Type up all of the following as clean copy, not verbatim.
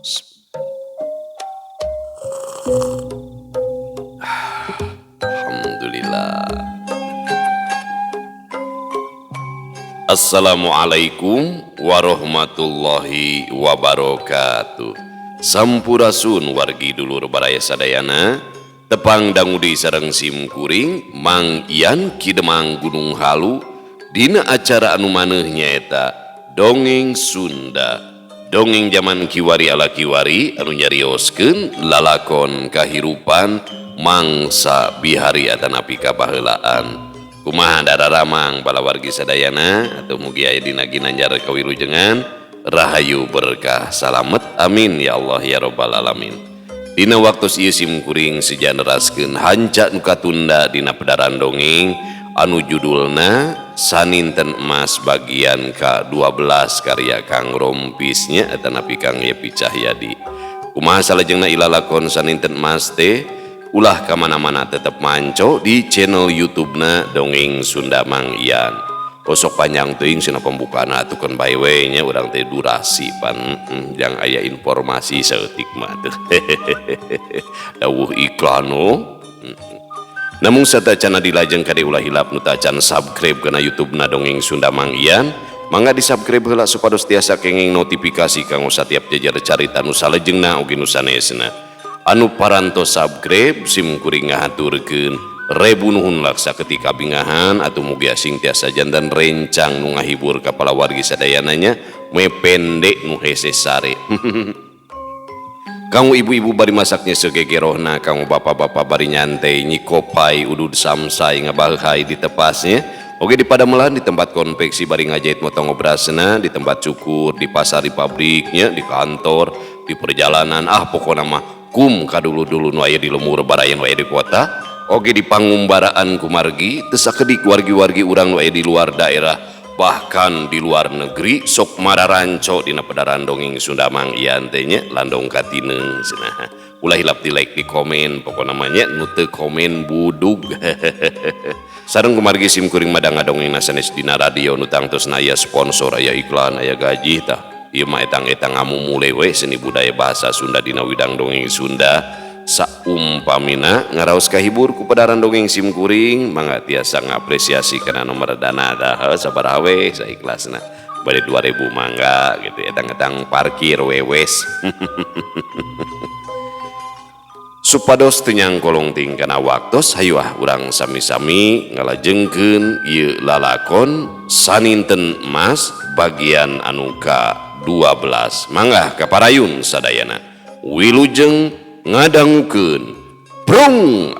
Alhamdulillah. Assalamualaikum warahmatullahi wabarakatuh. Sampurasun wargi dulur baraya sadayana, tepang dangudi sareng sim kuring Mang Ian Kidemang Gunung Halu dina acara anu maneuh nyaeta Dongeng Sunda. Dongeng zaman kiwari ala kiwari anu nyarioskeun lalakon kahirupan mangsa bihari atanapi kabahelaan. Kumaha dararamang bala wargi sadayana atau mugi aya dina ginanjar kawilujengan rahayu berkah salamet amin ya Allah ya rabbal alamin. Dina waktu ieu sim kuring sejanteraskeun hanca nu katunda dina pedaran dongeng anu judulna Saninten Emas bagian ke-12 karya Kang Rompisnya atanapi Kang Yepi Cahyadi. Kumaha salajengna ilalakon Saninten Emas teh ulah kamana-mana tetap manco di channel YouTube-na Dongeng Sunda Mang Ian. Kosok panjang teuing cenah pembukaan atukeun by way nya urang teh durasi pan jang aya informasi saeutik mah teh. Dawuh iklan Namun satacana dilajeng kade ulah hilap nu tacan subscribe kana YouTube-na Dongeng Sunda Mang Ian, mangga di-subscribe heula supados tiasa kenging notifikasi kanggo satiap jejer carita nu salajengna oge nu sanesna. Anu parantos subscribe sim kuring ngahaturkeun rebu nuhun laksa ketika bingahan atuh mugi asing tiasa jantan rencang nu ngahibur kapala wargi sadayananya me pendek nu hese sare. Kamu ibu-ibu bari masaknya segegerohna, kamu bapak-bapak bari nyantai nyikopai udud samsai ngabalhai di tepasnya. Oke di Padamelan di tempat konveksi bari ngajait motong obrasna, di tempat cukur, di pasar, di pabriknya, di kantor, di perjalanan, pokoknya mah kum kadulu-dulu nu aya di lemur barayan nu aya di kota. Oke di pangumbaraan kumargi teu sakedik wargi-wargi urang nu aya di luar daerah bahkan di luar negeri sok mararanco dina pedaran Dongeng Sunda Mang Ian teh nya landong katineng cenah. Ulah hilap di like di komen pokona namanya nu teu komen budug. Sareng kumargi sim kuring madang ngadongengna sanes dina radio nu tangtosna aya sponsor aya iklan aya gaji tah. Ieu mah etang-etang ngamumule we seni budaya bahasa Sunda dina widang dongeng Sunda. Saumpamina ngaraos kahibur ku pedaran dongeng sim kuring mangga tiasa ngapresiasi kana nomor dana dah sabaraha we saikhlasna bade 2000 mangga gitu etang-etang parkir wewes. Supados teu nyangkolong ting kana waktos hayu urang sami-sami ngalajengkeun ieu lalakon Saninten Emas bagian anu ka-12. Mangga kaparayun sadayana wilujeng ngadangukeun brong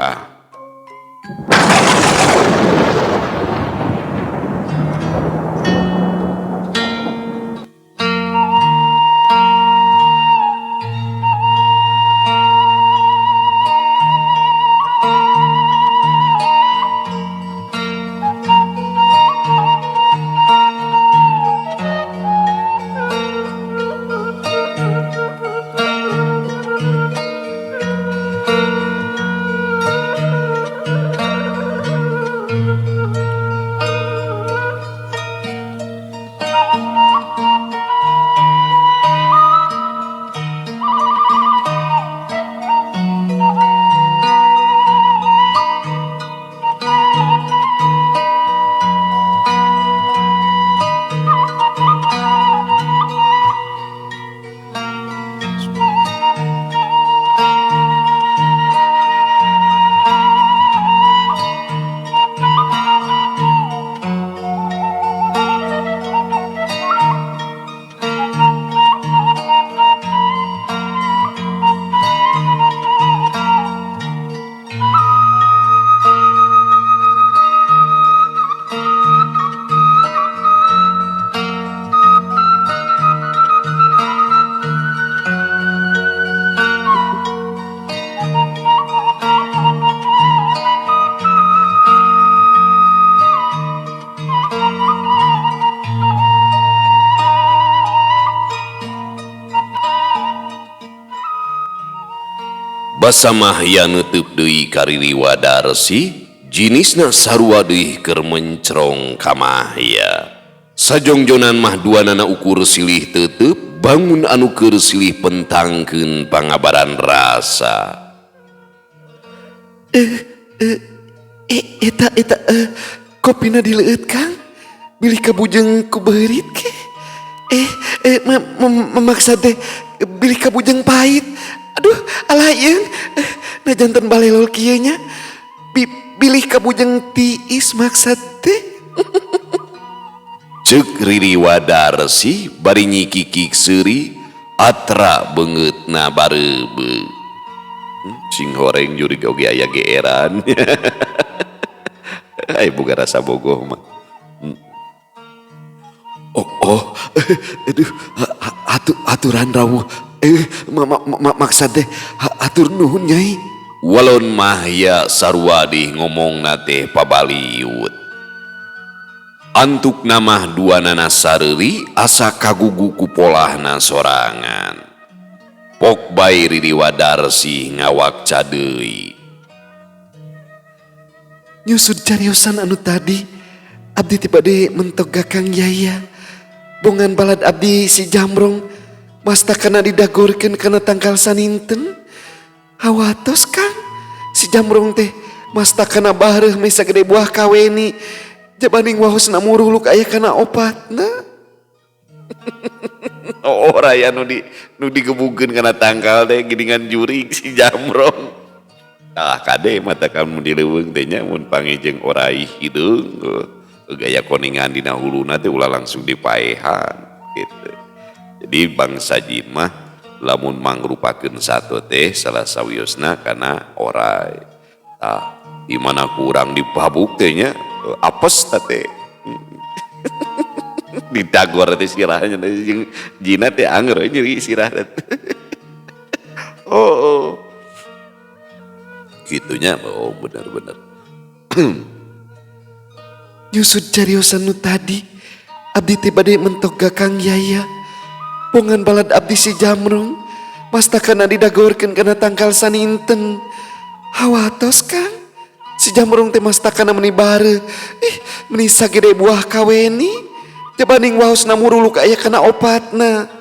Basamah ya neuteub deui kariri wadarsi jinisna sarua deui keur mencrong kamahya. Sajongjonan mah duanana ukur silih teuteub bangun anu keur silih pentangkeun pangabaran rasa. Eta kopina dileueut Kang, bilih kabujeng ku beurit ke. Memaksa teh bilih kabujeng pahit. Aduh, alayeun, najanten balelol kieu nya. Bilih kabujeng tiis maksad teh. Ceuk Riri Wadarsi bari nyikikik seuri atra beungeutna bareubeu. Sing horeng jurig oge aya geeran. Ai boga rasa bogoh mah. Aduh, aturan rawuh. Maksad teh atur nuhun Nyai. Walon Mahya sarua ngomongna teh pabaliut. Antuk namah duanana sareuri asa kagugu ku polahna sorangan. Pok bae Riri Wadarsi ngawakca deui. Nyusud cariosan anu tadi, abdi tiba de mentoga Kang Yaya. Bongan balad abdi si Jamrong, mastakana didagorkeun kana tangkal saninten. Hawatos Kang, si Jamrong teh mastakana bareuh me sagede buah kaweni. Jabaning wahosna muruluk aya kana opatna. Raya nu digebukeun kana tangkal teh gidingan jurig si Jamrong. Kade mata kamu dileuweung teh nya mun pangejeng orai hideung gaya koningan dina huluna teh ulah langsung dipaehan gitu. Jadi bangsa jin mah lamun mangrupakeun sato teh salah sawiosna kana orai. Di mana kurang dipabuk teh nya apes teh. Ditagor teh sirahnya jeung jina teh anger nyeri sirah. Gitunya benar-benar. Nyusud cariosan nu tadi, abdi tiba de mentoga Kang Yaya. Bongan balad abdi si Jamrong, mastakana didagorkeun kana tangkal saninten. Hawatos Kang, si Jamrong teh mastakana meuni bareuh. Meuni sagede buah kaweni, jabaning waosna muruluk aya kana opatna.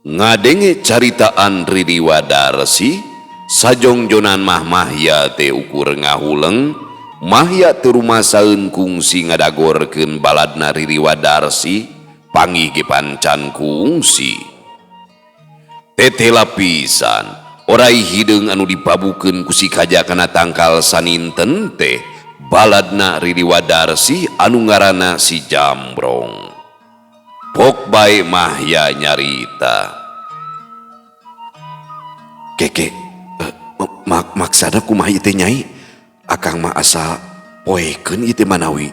Ngadenge caritaan Riri Wadarsi, sajongjonan Mahya teh ukur ngahuleng. Mahya teu rumasaeun kungsi ngadagorkeun baladna Riri Wadarsi, panggih ge pancan kungsi. Teteh lapisan, orai hideung anu dipabukeun ku si kaja kana tangkal saninten teh baladna Riri Wadarsi anu ngaranna si Jamrong. Pok bae Mahya nyarita. Keke, maksana kumaha ieu teh Nyai? Akang mah asa poekeun ieu teh manawi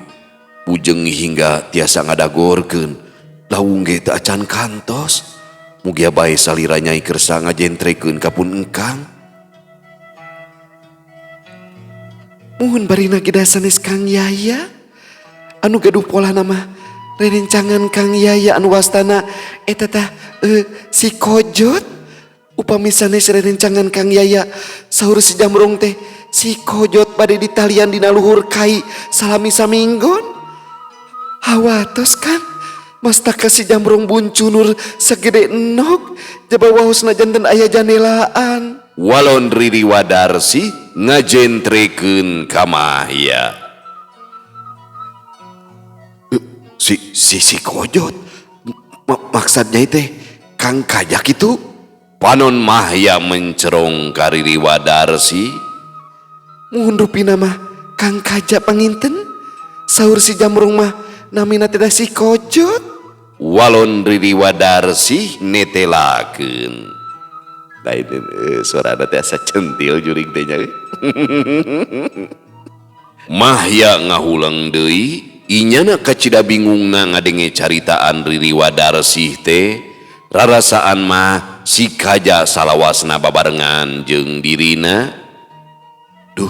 bujeng hingga tiasa ngadagorkeun lawung ge teu acan kantos. Mugia bae salira Nyai kersa ngajentrekeun kapun engkang. Muhun barina geda sanes Kang Yaya anu gaduh pola nama rerencangan Kang Yaya anu wastana eta tah si Kojot. Upami sanes rerencangan Kang Yaya saur si Jamrong teh si Kojot bade ditalian dina luhur kai salami saminggon. Hawatos Kang, mastaka si Jamrong buncunur sagede enok jaba wahosna janten aya janelaan. Walon Riri Wadarsi ngajentrekeun ka Mahya. Si Kojot maksudnya teh Kang Kajak itu. Panon Mahya mencerong ka Riri Wadarsi. Muhun rupina mah Kang Kajak panginten, saur si Jamrong mah namina teh si Kojot. Walon Riri Wadarsi netelakeun. Lain suarana teh asa centil jurig teh nya. Mahya ngahulang deui, inyana kacida bingungna ngadenge caritaan Riri Wadarsi teh. Rarasaan mah si kaja salawasna babarengan jeung dirina. Duh,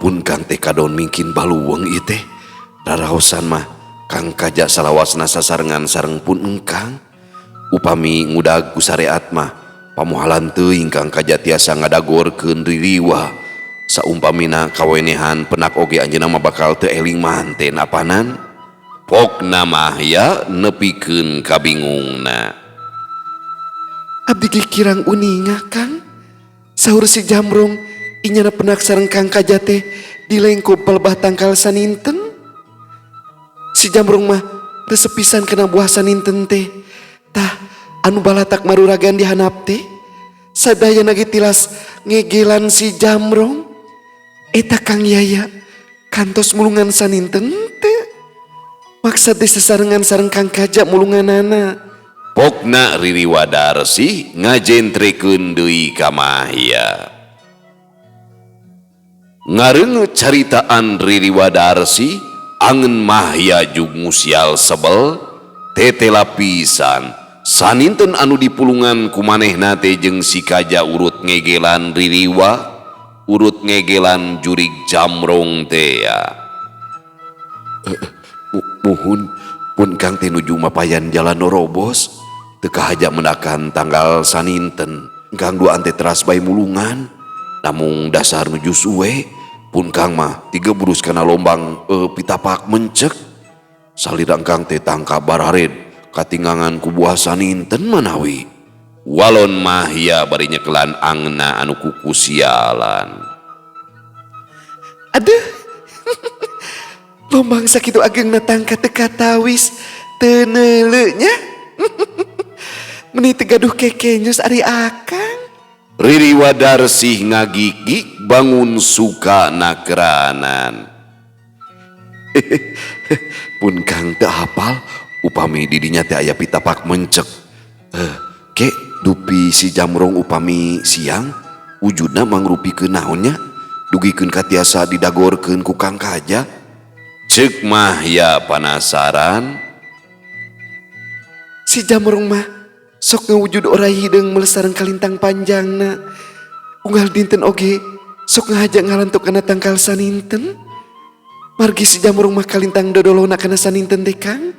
pun Kang teh kadon mungkin baluweung ieu teh. Raraosan mah Kang Kajak salawasna sasarengan sareng pun engkang. Upami ngudag ku sareat mah pamuhalan teuing Kang Kajak tiasa ngadagorkeun ririwah. Saumpamina kawenehan penak oge anjeunna mah bakal teu eling manten apanan. Pokna Mahya nepikeun kabingungna. Abdi ge kirang uninga Kang. Saur si Jamrong inyana penak sareng Kang Kaja teh di lengkop pelebah tangkal saninten. Si Jamrong mah resepisan kena buah saninten teh. Tah anu balatak maruragan dihanap teh. Sadaya nage tilas ngegelan si Jamrong. Eta Kang Yaya kantos mulungan saninten teh. Maksud teh sesarengan sareng Kang Kaja mulunganana. Pokna Riri Wadarsi ngajentrekeun deui ka Mahya. Ngareungeut caritaan Riri Wadarsi angeun Mahya jug musial sebel tete lapisan saninten anu dipulungan ku manehna teh jeung si Kaja urut ngegelan Ririwa urut ngegelan jurig Jamrong teh ya. Muhun pun Kang teh nuju mapayan jalan norobos teu kahaja mendakan tanggal saninten Kang duaan teh teras bae mulungan namung dasar nuju suwe pun Kang mah tiga burus kana lombang pitapak mencek salirang Kang teh tangka barared katinggangan ku buah saninten manawi. Walon Mahya bari nyekelan angna anu kukusialan. Aduh lombang sakitu ageng tangka teka tawis teu neuleu nya. Meni teu gaduh kekenyos ari akang. Riri Wadarsih ngagigik bangun suka nakeranan. Pun Kang teu hafal upami didinya teh aya pitapak mencek. Ke dupi si Jamrong upami siang wujudna mangrupikeun naonnya dugikeun katiasa didagorkeun ku Kang Kaja. Ceuk Mahya panasaran. Si Jamrong mah sok ngewujud orai hideung melesareng kalintang panjangna. Unggal dinten oge sok ngahajak ngalantuk kana tangkal saninten. Margi si Jamrong mah kalintang dodolona kana saninten teh Kang.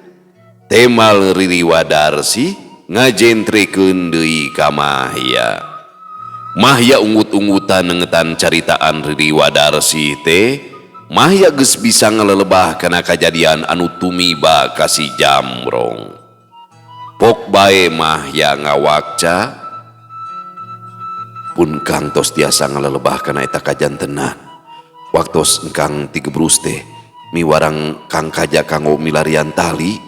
Temal Riri Wadarsih ngajentrekeun deui ka Mahya. Mahya ungut-ungutan nengetan caritaan Riri Wadarsih teh. Mahya geus bisa ngalelebah kana kajadian anu tumiba ka si Jamrong. Pok bae Mahya ngawakca. Pun Kang tos tiasa ngalelebah kana eta kajantenan. Waktos engkang tigebrus teh miwarang Kang Kaja kanggo milarian tali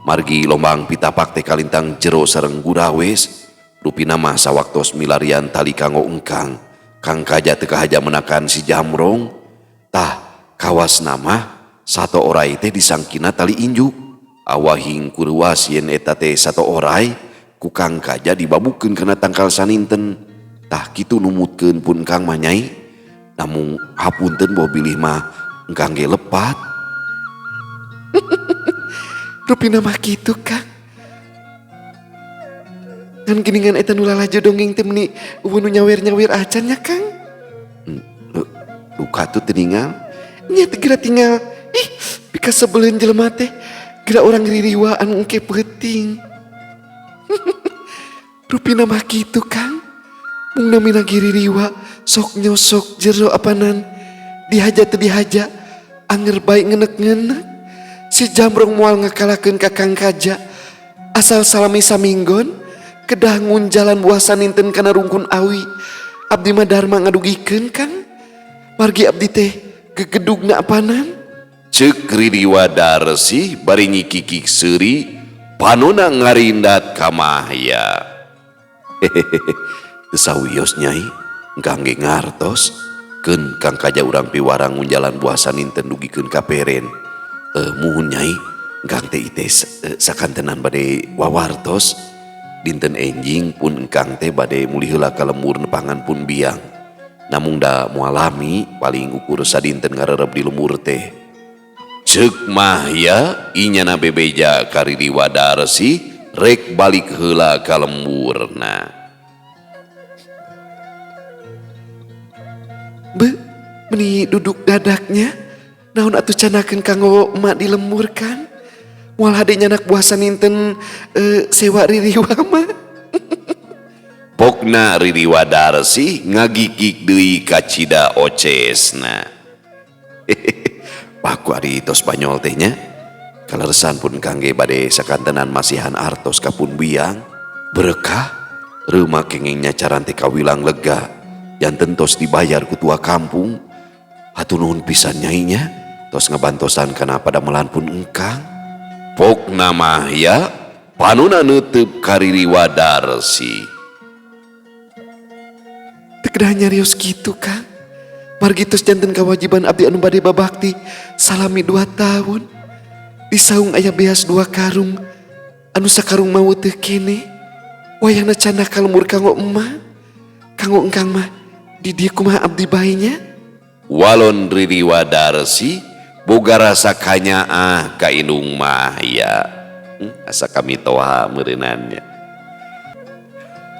margi lombang pitapak teh kalintang jero sareng gurawes rupina mah sawaktos milarian tali kanggo engkang Kang Kaja teu kahaja menakan si Jamrong tah kawas nama sato orai teh disangkina tali injuk awahing kuruas yen eta teh sato orai ku Kang Kaja dibabukeun kana tangkal saninten tah kitu numutkeun pun Kang mah nyai namung hapunten boh bilih mah engkang ge lepat. Rupina mah kitu Kang. Ngan geningan eta nu lalajo dongeng teh meuni eueuh nu nyawer-nyawer acan nya Kang. Luka tuh teningal. Nya teh geura tinggal. Ih, pika sebeleun jelema teh geura orang ririwaan engke peuting. Rupina mah kitu Kang. Mung namina ririwa sok nyosok jero apanan. Dihaja teu dihaja anger bae ngeunek-ngeunek. Si Jamrong moal ngakalakeun ka Kang Kaja. Asal salami saminggon kedah ngunjalan buah saninten kana rungkun awi. Abdi mah darma ngadugikeun Kang. Margi abdi teh gegedugna apanan. Ceuk Riri Wadarsih bari ngikikik seuri panona ngarindat ka Mahya. Teu sawios nyai, engkang ge ngartos keun Kang Kaja urang piwarang ngunjalan buah saninten dugikeun ka peren. Muhun nyai, engkang teh iteh sakantenan bade wawartos. Dinten enjing pun engkang teh bade muli heula ka lembur nepangan pun biang. Namung da moalami paling ukur sadinten ngarerep di lembur teh. Ceuk Mahya inyana bebeja ka Riri Wadarsih rek balik heula ka lemburna. Meni duduk dadaknya naon atuh canakeun kanggo emak di lembur kan. Moal hade nyanak buah saninten sewa ririwa mah. Pokna Riri Wadarsih ngagigik deui ka cida ocesna. Paku ari tos Spanyol teh nya. Kaleresan pun kangge bade sakantenan masihan artos ka pun biang. Berkah Rumah kengengnya caranti kawilang lega, yang tentos dibayar ku tua kampung. Hatur nuhun pisan nyainya, tos ngabantosan kana pada melan pun engkang. Pok nama ya, panuna neuteup kariri Wadarsi. Tegedah nyarios gitu Kang. Margitos janten kewajiban abdi anu bade babakti salami 2 tahun. Disaung aya beas 2 karung, anu sakarung mau teu kene. Wayahna canda kalembur kanggo emah. Kanggo engkang mah di dieu kumaha abdi baenya. Walon Riri Wadarsi boga rasa kanyaah ka indung Mahya. Asa kami toha meureunannya.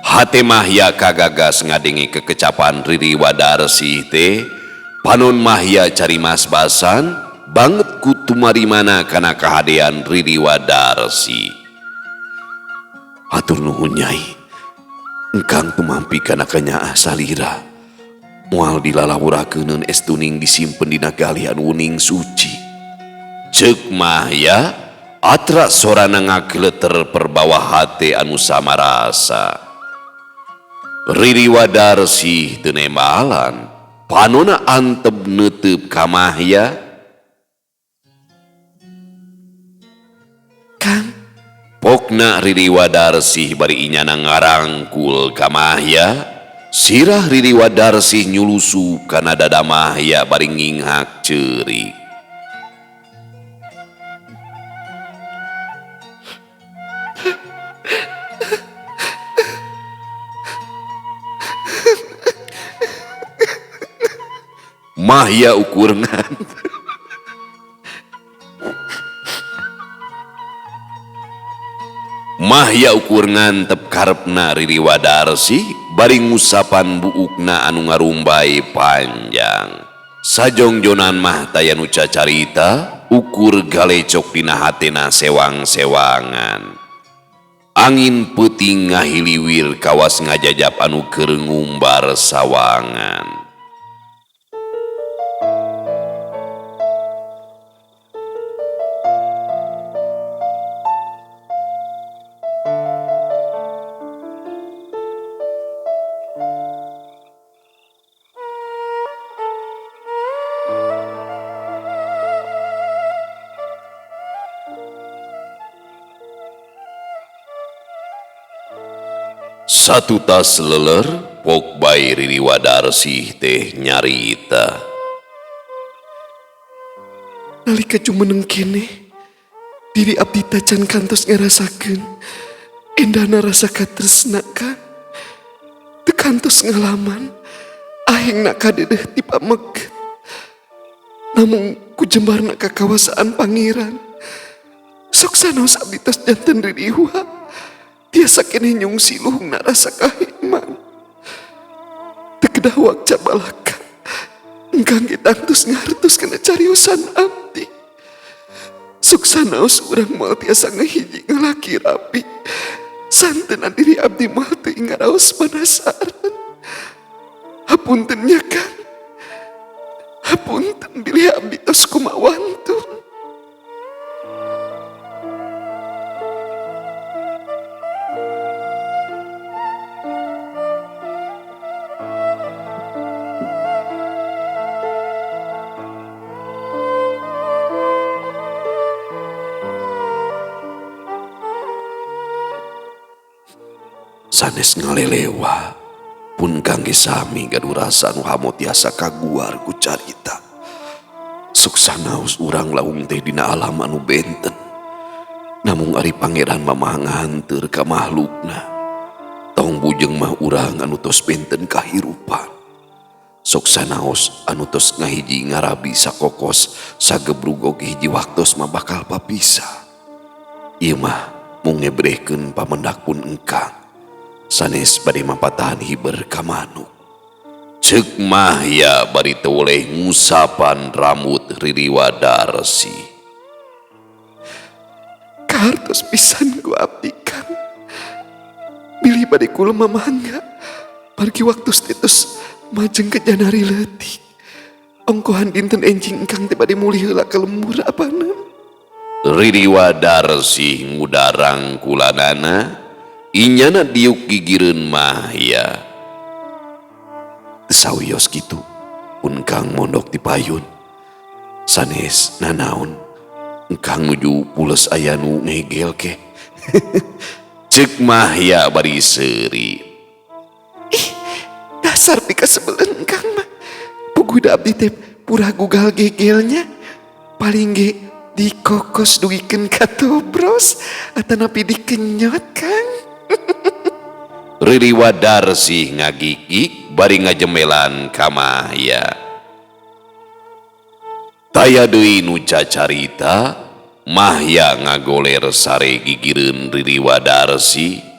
Hate Mahya kagagas ngadengi kekecapan Riri Wadarsi teh. Panon Mahya cari mas basan banget ku tumarimana kana kahadean Riri Wadarsi. Hatur nuhun Nyai, engkang tumampi kana kanyaah salira. Moal dilalawurakeun estuning disimpen dina gali anu uning suci. Ceuk Mahya atra sorana ngagleter perbawa hate anu samarasa. Riri Wadarsi teu nembalan, panona antep neuteup ka Mahya. Kang, Pokna Riri Wadarsi bari inyana ngarangkul ka Mahya. Sirah Riri Wadarsi nyulusu kana dada Mahya bari nginghak ceurik. Mahya ukur ngantep. Mahya ukur ngantep karepna Riri Wadarsi bari ngusapan buukna anu ngarumbai panjang. Sajongjonan mah taya nu cacarita ukur galecok dina hatena sewang-sewangan. Angin peuting ngahiliwir kawas ngajajab anu keur ngumbar sawangan. Satu tas leler pok bae Riri Wadarsi teh nyarita. nalika jumeneng kene, diri abdi tacan kantos ngarasakeun endahna rasa katresna Kang. Teu kantos ngalaman ahengna kadedeh ti pameget. Namun ku jembarna kakawasaan pangeran. Sok sanos abdi tos janten ririwa. Tiasa kene nyungsi luhungna rasa kahiman. Tekedah wakca balaka. Engkang kitangtus ngartos kena cariusan abdi. Suksanaos urang moal tiasa ngehiji ngalaki rapi. Santena diri abdi moal teu ngaraos panasaran. Hapunten nya Kang. Hapunten bilih abdi tos kumawantun. Sanes ngalelewa pun kangge sami gaduh rasa nu hamo tiasa kaguar ku carita. Suksanaos urang laung teh dina alam anu benten. Namung ari pangeran mamah nganteur ka makhlukna. Tong bujeng mah urang anu tos benten kahirupan. Suksanaos anu tos ngahiji ngarabi sakokos sagebrug hiji waktos mah bakal papisah. Ieu mah mung ngebrehkeun pamendak pun engkang. Sanes bade mapatahan hiber ka manuk. Ceuk Mahya bari teu oleh ngusapan rambut Riri Wadarsi. Kahartos pisan ku abdi Kang. Bilih bade kula mamangga. Margi waktu status majeng ke janari leutik. Ongkohan dinten enjing engkang teh bade mulih heula ka lembur apaneun. Riri Wadarsi ngudarang kulanana inyana diuk gigireun Mahya. Sawios gitu pun Kang mondok di payun sanes nanaon Kang nuju pules aya nu ngegel ke. Cek Mahya bari seuri. Dasar pika sebelen Kang mah puguda abdi teh pura gugal gegelnya paling ge dikokos dugikeun ka tobros atanapi dikenyot Kang. Riri Wadarsih ngagigik bari ngajemelan ka Mahya. Taya deui nu cacarita, Mahya ngagoler sare gigireun Riri Wadarsih.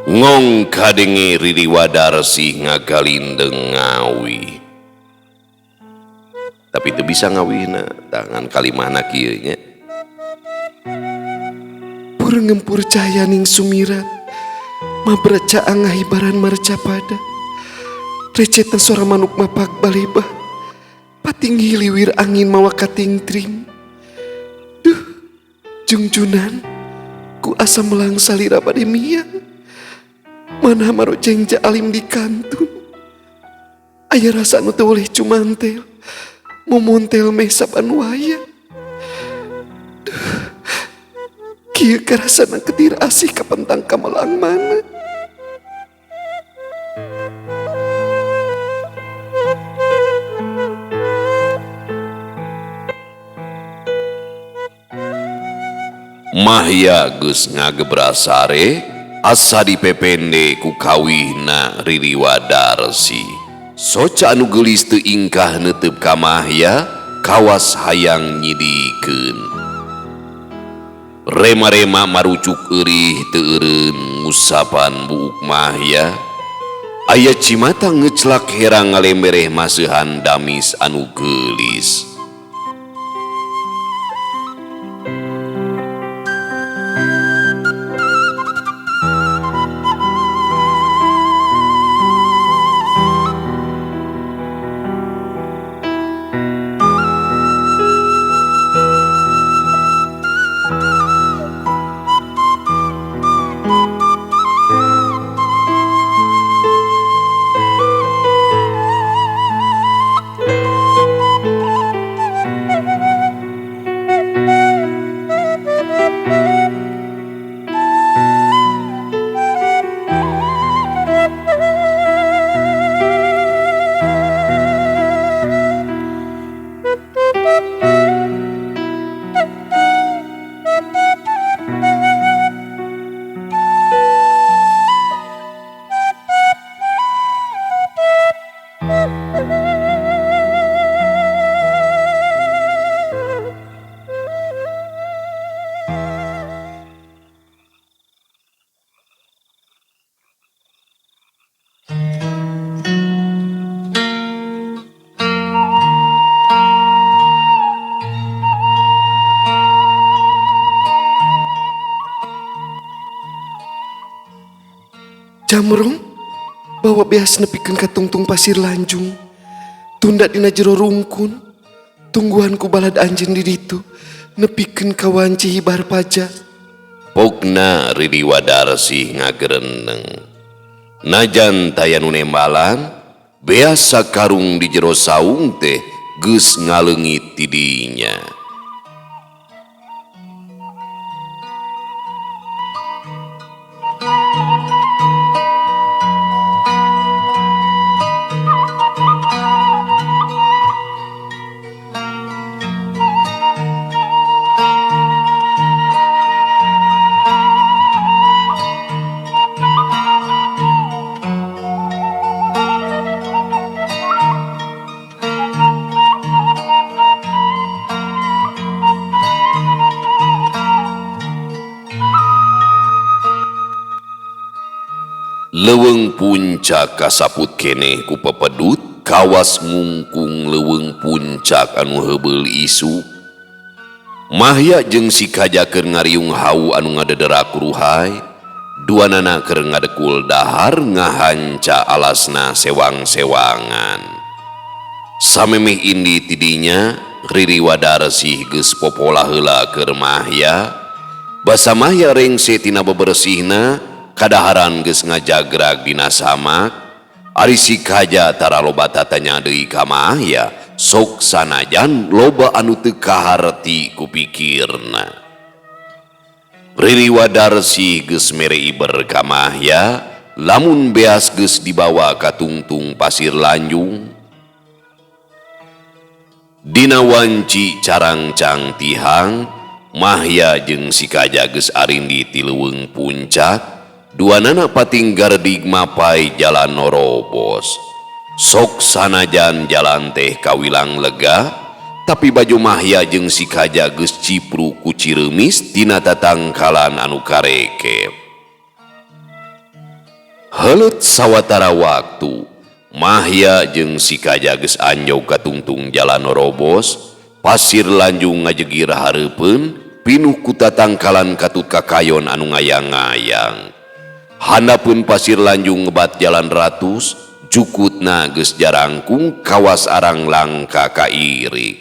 Ngong kadenge Riri Wadarsih ngagalindeng ngawi. Tapi itu bisa ngawina tangan kalimahna kieu nya. Pur ngempur cahaya ning sumirat mabreca angahibaran marca pada recetan suara manuk mapak balebah patinggi liwir angin mawa kating trim. Duh jungjunan ku asa melang salira bade miang mana maro jengja alim di kantun aya rasa nu teu oleh cumantel momontel meh saban waya. Kieu karasana ketir asih kapentang kamelang mana. Mahya geus ngagebra sare asa dipepende ku kawihna Riri Wadarsih. Soca anu geulis teu ingkah neuteub ka Mahya kawas hayang nyidikeun. Rema-rema marucuk eurih teu eureun ngusapan buuk Mahya. Aya cimata ngeclak herang ngalembereh maseuhan damis anu geulis. Jamrong bawa beas nepikeun ka tungtung pasir lanjung tunda dina jero rungkun tungguanku balad anjeun di ditu nepikeun ka wanci hibar paja. Pokna Riri Wadarsih ngagereneng. Najan taya nu nembalan beasa karung di jero saung teh geus ngaleungit ti dinya. Leuweung puncak kasaput keneh ku pepedut, kawas ngungkung leuweung puncak anu heubeul isu. Mahya jeung si Kaja keur ngariung hau anu ngadederak ruhai, duanana keur ngadekul dahar ngahanca alasna sewang-sewangan. Samemeh indi tidinya Riri Wadarsih geus popola heula keur Mahya. Basa Mahya rengse tina bebersihna, kadaharan geus ngajagrag dina samak. Ari si Kaja tara loba tatanya deui ka Mahya, sok sanajan loba anu teu kaharti ku pikirna. Riri Wadarsih geus mere iber ka Mahya, lamun beas geus dibawa ka tungtung pasir lanjung. Dina wanci carangcang tihang, Mahya jeung si Kaja geus arindi ti leuweung puncak. Duanana patinggar digmapai jalan norobos. Sok sanajan jalan teh kawilang lega, tapi baju Mahya jeung si Kaja geus cipru ku cireumis tina tatangkalan anu karekep. Heuleut sawatara waktu, Mahya jeung si Kaja geus anjog ka tungtung jalan norobos. Pasir lanjung ngajegir hareupeun, pinuh ku tatangkalan katut kakayon anu ngayang-ngayang. Handapun pasir lanjung ngebat jalan ratus, jukutna geus jarangkung kawas arang langka kairi.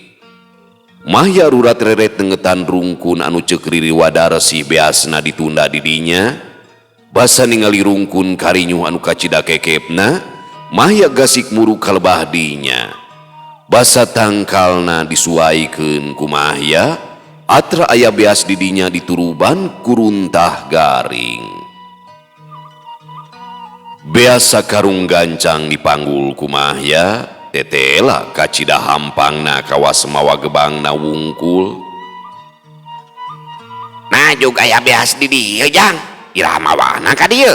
Mahya rurat reret nengetan rungkun anu ceuk Riri Wadarsih beasna ditunda didinya. Basa ningali rungkun karinyuh anu kacida kekepna, Mahya gasik muru kalebah dinya. Basa tangkalna disuaikeun ku Mahya, atra aya beas didinya dituruban kuruntah garing. Beasa karung gancang dipanggul ku Mahya, tetela kacida hampangna kawas mawa gebangna wungkul. Nah juga aya beas di dieu jang, iraha mawana ka dieu?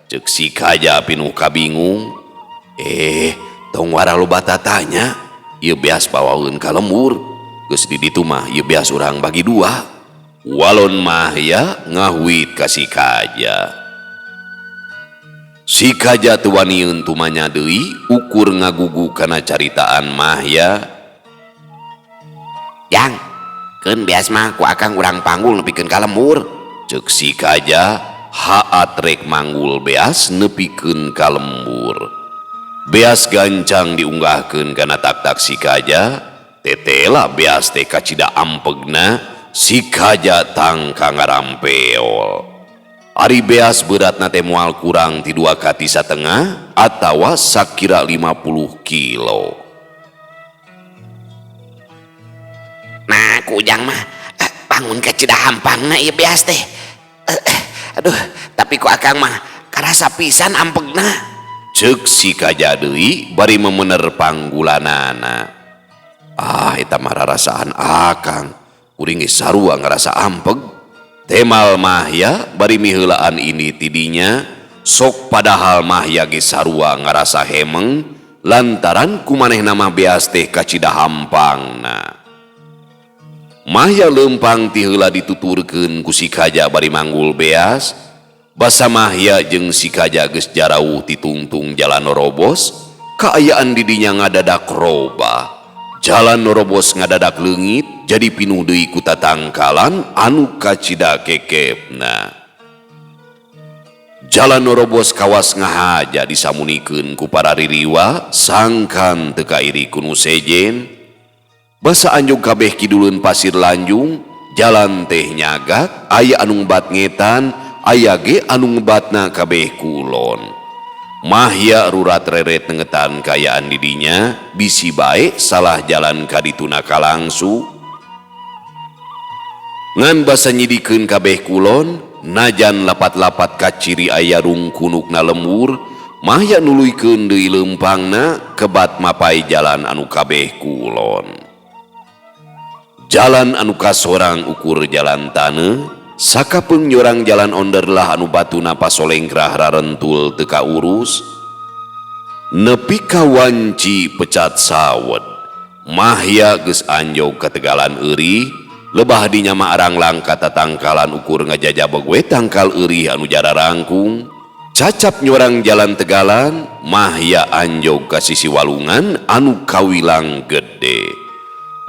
Ceuk si Kaja pinuh kabingung. Tong wara loba tatanya, ieu beas bawaeun ka lembur. Geus di ditu mah ieu beas urang bagi dua. Walon Mahya ngahuit ka si Kaja. Si Kaja teu wanieun tumanya deui, ukur ngagugu kana caritaan Mahya. Jang, keun beas mah ku akang urang panggul nepikeun ka lembur. Ceuk si Kaja, haat rek manggul beas nepikeun ka lembur. Beas gancang diunggahkeun kana tak-tak si Kaja, tetela beas teh kacida ampegna, si Kaja tangka ngarampeol. Ari beas beratna teh moal kurang ti 2 kati satengah atawa sakira 50 kilo. Nah ku ujang mah bangun ke cidahampangna ieu beas teh. Aduh, tapi ku akang mah karasa pisan ampegna. Ceuk si Kaja deui bari memener panggulanana. Eta mah rarasaan akang, kuring geus sarua ngarasa ampeg. Temal Mahya bari miheulaan ini tidinya, sok padahal Mahya ge sarua ngarasa hemeng lantaran kumanehna mah beas teh kacida hampangna. Mahya leumpang ti heula dituturkeun ku si Kaja bari manggul beas. Basa Mahya jeung si Kaja geus jarauh ti tungtung jalan norobos, kaayaan didinya ngadadak robah. Jalan norobos ngadadak leungit, jadi pinuh deui ku tatangkalan anu kacida kekepna. Jalan norobos kawas ngahaja disamunikeun ku para ririwa, sangkan teu kairi ku nu sejen. Basa anjog kabeh kiduleun pasir lanjung, jalan teh nyagak, aya anu ngebat ngetan, aya ge anu ngebatna kabeh kulon. Mahya rurat reret nengetan kayaan didinya, bisi bae salah jalan kadituna kalangsu. Ngan basa nyidikeun kabeh kulon, najan lapat-lapat kaciri aya rungkunukna lembur, Mahya nuluykeun deui leumpangna kebat mapai jalan anu kabeh kulon. Jalan anu kasorang ukur jalan taneuh, sakapeung nyorang jalan onderlah anu batuna pasolengkrah rarentul teu kaurus. Nepi ka wanci pecat sawed, Mahya geus anjog ka tegalan euri, lebah dinya mah arang langka tatangkalan ukur ngajajabeg we tangkal eurih anu jararangkung. cacap nyorang jalan Tegalan mahya anjog ka sisi walungan anu kawilang gede.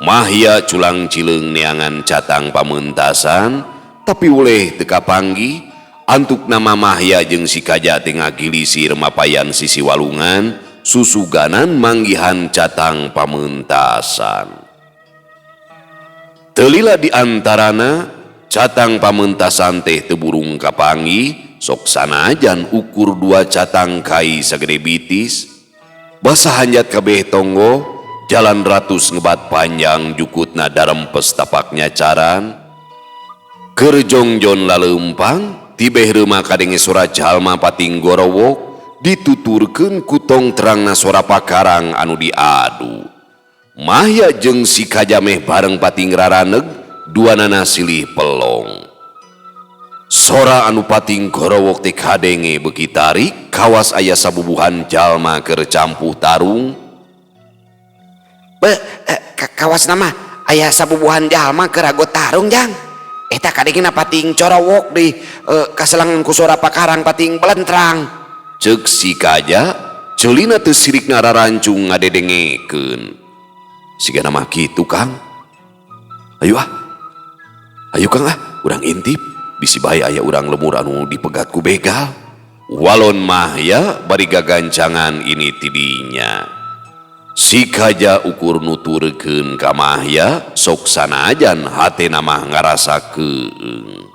Mahya culang cileung neangan catang pamentasan tapi uleh teka panggi antuk nama Mahya jeung si Kaja teh ngagilisir mapayan sisi walungan susuganan manggihan catang pamentasan. Telila di antarana catang pamentasan teh teu burung kapangi sok sanajan ukur 2 catang kai sagede bitis basa hanjat kabeh tonggo jalan ratus ngebat panjang jukutna darempes tapaknya caran keur jongjon laleumpang tibeh reuma kadenge sora jalma pating gorowok dituturkeun ku tong terangna sora pakarang anu diadu. Mahya jeung si Kajameh bareng pating raraneg duanana silih pelong. Sora anu pating gorowok teh kadenge beuki tarik kawas aya sabubuhan jalma keur campuh tarung. Kawas nama aya sabubuhan jalma keur agot tarung jang. Eta kadengna pating corowok di kaselangan ku sora pakarang pating belentrang. Ceuk si Kaja ceulina teu sirikna rarancung ngadedengekeun. Sigana mah kitu Kang. Ayo Kang urang intip bisi bae aya urang lemur anu dipegat ku begal. Walon Mahya bari gagancangan ini tidinya. Si Kaja ukur nuturkeun ka Mahya sok sanajan hatena mah ngarasakeun.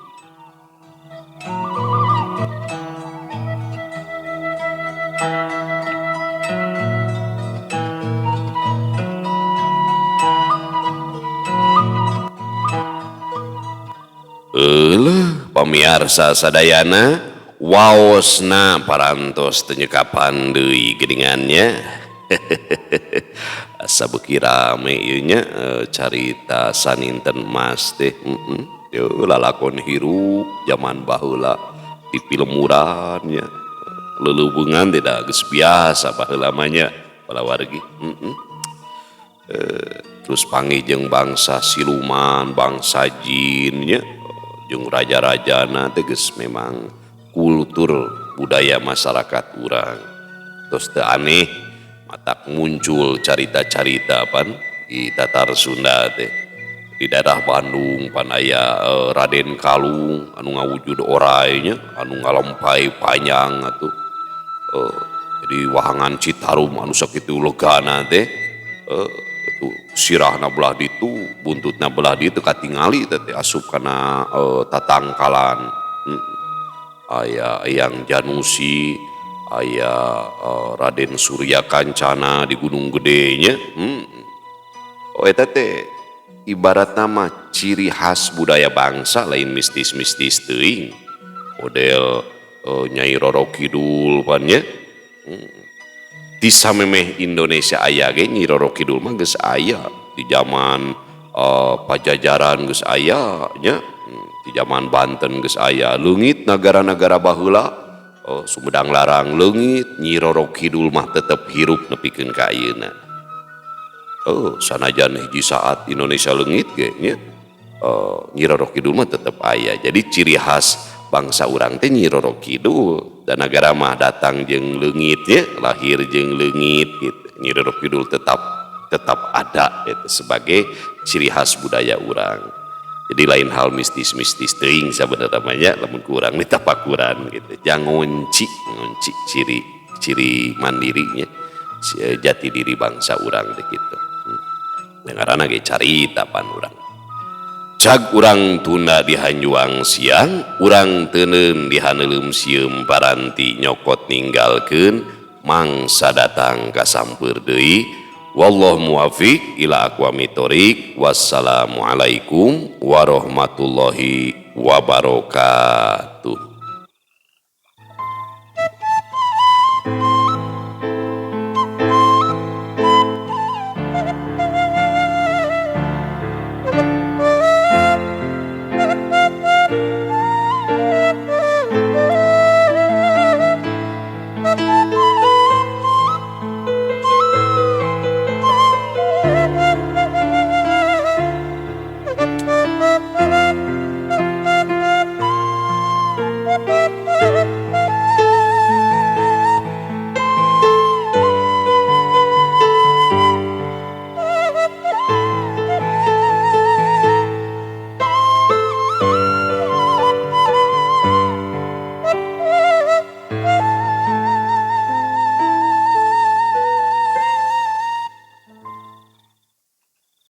Pamiarsa sadayana waosna parantos teu nyekapan deui geuningannya. Asa beuki rame ieu nya carita saninten Mas teh. Yo lalakon hirup zaman baheula di filmuran nya. Leuleubungan teh da geus biasa baheula mah nya balawargi. Terus panggih jeung bangsa siluman, bangsa jin nya. Jeung raja-rajana teges memang kultur budaya masyarakat urang. Terus teu aneh matak muncul carita-carita pan di Tatar Sunda teh di daerah Bandung pan aya Raden Kalung anu ngawujud oray nya anu ngalempai panjang atuh jadi wahangan Citarum anu sakitu legana teh itu sirahna belah ditu buntutna belah ditu katingali teh asup kana tatangkalan. Aya Eyang Janusi aya Raden Surya Kancana di Gunung Gedenya. Eta teh ibaratna mah ciri khas budaya bangsa lain mistis-mistis teuing model Nyai Roro Kidul pan nya. Di samemeh Indonesia aya ge Nyi Roro Kidul mah geus aya di zaman Pajajaran geus aya nya, di zaman Banten geus aya leungit nagara-nagara baheula Sumedang Larang leungit Nyi Roro Kidul mah tetep hirup nepikeun ka ayeuna. Sanajan hiji saat Indonesia leungit ge nya Nyi Roro Kidul mah tetep aya. Jadi ciri khas bangsa urang teh Nyi Roro Kidul dan negara mah datang jeung leungitnya lahir jeung leungit gitu. Nyi Roro Kidul tetap ada itu sebagai ciri khas budaya urang. Jadi lain hal mistis-mistis teuing sabenerna mah nya lamun ku urang ditapakuran gitu. Jangan ngunci ciri mandirinya jati diri bangsa urang teh kitu. Dengarana ge carita pan urang. Cag urang tunda di Hanjuang siang, urang teuneun di Haneuleuum sieum paranti nyokot ninggalkeun mangsa datang kasampeur deui. Wallahu muwaffiq ila aqwamit thoriq. Wassalamualaikum warahmatullahi wabarakatuh.